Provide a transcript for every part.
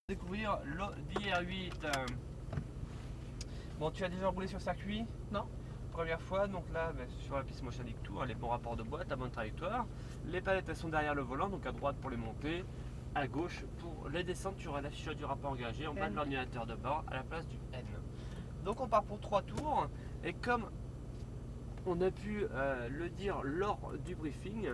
Découvrir l'IR8. Bon, tu as déjà roulé sur circuit? Non. Première fois, donc là sur la piste Motion League Tour, les bons rapports de boîte, la bonne trajectoire. Les palettes elles sont derrière le volant, donc à droite pour les montées, à gauche pour les descentes. Tu auras l'affichage du rapport engagé en bas de l'ordinateur de bord à la place du N. Donc on part pour 3 tours, et comme on a pu le dire lors du briefing,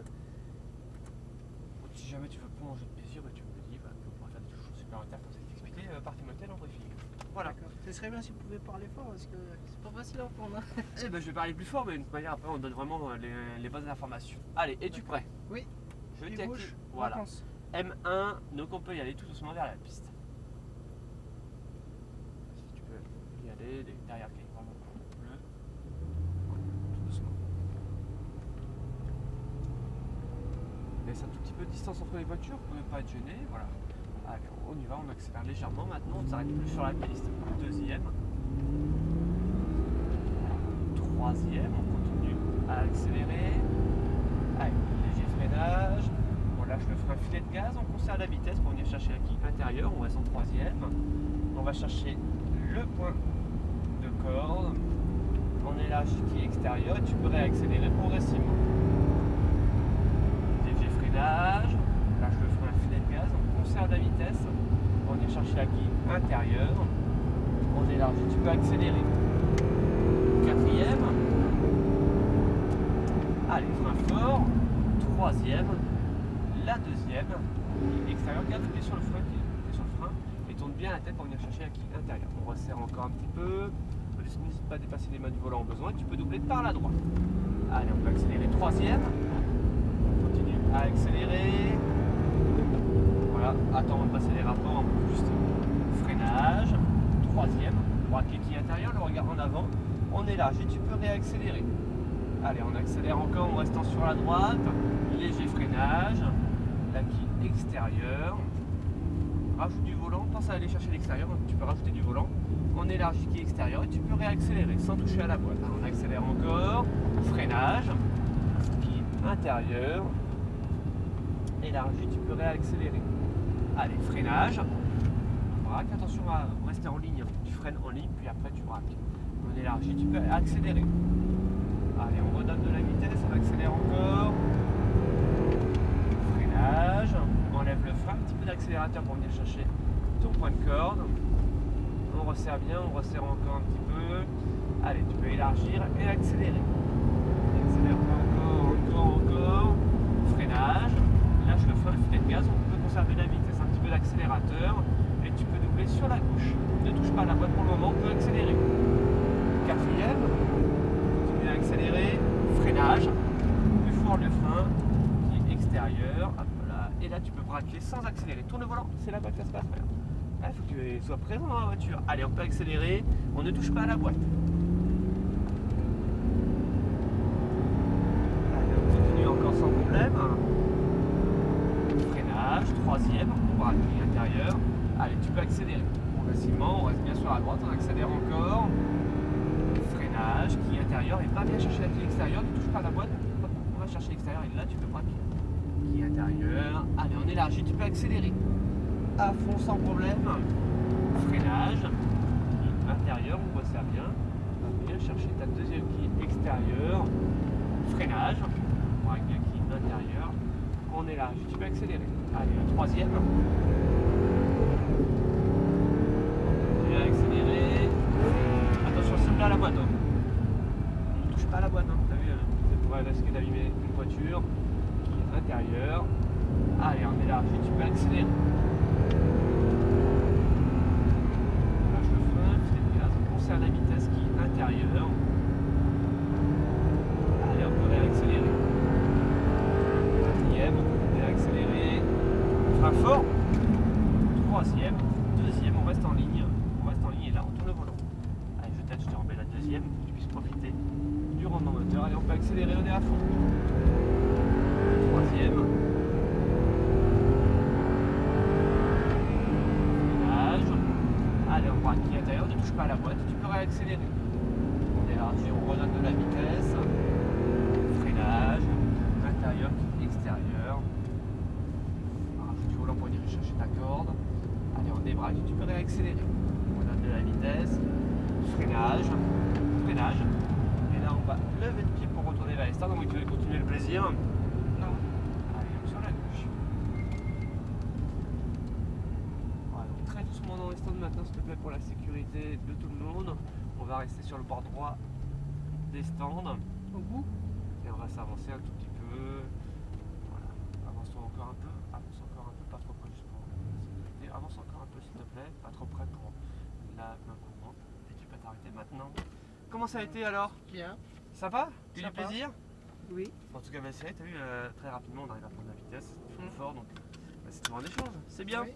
si jamais tu veux prolonger de plaisir, tu me le dis, on pourra faire des choses supplémentaires comme ça t'expliquer par Timothée en briefing. Voilà. Ce serait bien si vous pouvez parler fort parce que c'est pas facile à entendre. Eh ben, je vais parler plus fort, mais de toute manière après on donne vraiment les bonnes informations. Allez, es-tu prêt? Oui. Je t'active. Voilà. Vacances. M1, donc on peut y aller tout doucement vers la piste. Si tu peux y aller derrière qui est vraiment bleu. Tout doucement. Laisse un tout petit peu de distance entre les voitures pour ne pas être gêné. Voilà. Allez, on y va, on accélère légèrement maintenant, on ne s'arrête plus sur la piste. Deuxième. Troisième, on continue à accélérer. Allez, léger freinage. On lâche le frein, filet de gaz, on conserve la vitesse pour venir chercher la quille intérieure. On reste en troisième. On va chercher le point de corde. On élargit la quille extérieure et tu peux réaccélérer progressivement. Léger freinage. On lâche le frein, filet de gaz, on conserve la vitesse pour venir chercher la quille intérieure. On élargit, tu peux accélérer. Quatrième. Allez, frein fort. Troisième. La deuxième. Extérieur, garde le pied sur le frein, et tourne bien la tête pour venir chercher la quille intérieure. On resserre encore un petit peu. N'hésite pas à dépasser les mains du volant au besoin. Tu peux doubler par la droite. Allez, on peut accélérer. Troisième. On continue à accélérer. Voilà, attends, on va passer les rapports. Juste freinage. Troisième. Droite les quilles intérieures, le regard en avant. On élargit, tu peux réaccélérer. Allez, on accélère encore en restant sur la droite. Léger freinage. La quille extérieure. Rajoute du volant. Pense à aller chercher l'extérieur. Tu peux rajouter du volant. On élargit quille extérieure et tu peux réaccélérer sans toucher à la boîte. Alors, on accélère encore. Freinage. Quille intérieure. Élargi, tu peux réaccélérer. Allez, freinage. Braque, attention à rester en ligne. Tu freines en ligne, puis après tu braques. On élargit, tu peux accélérer. Allez, on redonne de la vitesse, on accélère encore. Freinage. On enlève le frein, un petit peu d'accélérateur pour venir chercher ton point de corde. On resserre bien, on resserre encore un petit peu. Allez, tu peux élargir et accélérer. Accélère encore. Freinage. Lâche le frein, le filet de gaz, on peut conserver la vitesse, un petit peu d'accélérateur. Et tu peux doubler sur la gauche. Ne touche pas à la boîte pour le moment, on peut accélérer. Quatrième, continue à accélérer, freinage, plus fort le frein, qui est extérieur, hop là, et là tu peux braquer sans accélérer. Tourne le volant, c'est là-bas que ça se passe. Il faut que tu sois présent dans la voiture. Allez, on peut accélérer, on ne touche pas à la boîte. Allez, on continue encore sans problème. Freinage, troisième, on braque l'intérieur. Allez, tu peux accélérer progressivement, on reste bien sur la droite, on accélère encore. Freinage, quille intérieure, et pas bien chercher la quille extérieure, ne touche pas à la boîte. On va chercher l'extérieur et là tu peux braquer. Quille intérieure, allez, on élargit, tu peux accélérer. À fond sans problème. Freinage, quille intérieure, on resserre bien. On va bien chercher ta deuxième quille extérieure. Freinage, braque bien quille intérieure. On élargit, tu peux accélérer. Allez, le troisième. On va accélérer. Attention, c'est là la boîte. On ne touche pas à la boîte. T'as vu, ça pourrait risquer d'abîmer une voiture. Qui est intérieure. Allez, on élargit, tu peux accélérer. Lâche le frein, filet de gaz, on conserve la vitesse qui est intérieure. Allez, on peut réaccélérer. Quatrième, on peut réaccélérer. Frein fort. Troisième, deuxième, on reste en ligne. Et là on tourne le volant. Allez, je te remets la deuxième pour que tu puisses profiter du rendement moteur. Allez, on peut accélérer, on est à fond. Troisième. Freinage. Allez, on braque qui intérieur, ne touche pas à la boîte, tu peux réaccélérer. On élargit, on redonne de la vitesse. Freinage. Intérieur, extérieur. On rajoute du volant pour venir chercher ta corde. Allez, on démarre. démarrage et tu peux réaccélérer. On donne de la vitesse, freinage, freinage. Et là on va lever le pied pour retourner vers les stands. Donc tu veux continuer le plaisir. Non. Allez, sur la gauche. Voilà, donc très doucement dans les stands maintenant, s'il te plaît, pour la sécurité de tout le monde. On va rester sur le bord droit des stands. Au bout. Et on va s'avancer un tout petit peu. Voilà. Avance encore un peu. Avance encore un peu. Pas trop près juste pour la sécurité. Avance encore un peu s'il te plaît. Pas trop près pour la main courante. Et tu peux t'arrêter maintenant. Comment ça a été alors? Bien. Ça va? Tu as eu du Sympa. plaisir? Oui. En tout cas, bah, c'est vrai, t'as vu, très rapidement on arrive à prendre la vitesse. Fort, donc bah, c'est toujours des choses. C'est bien. Oui.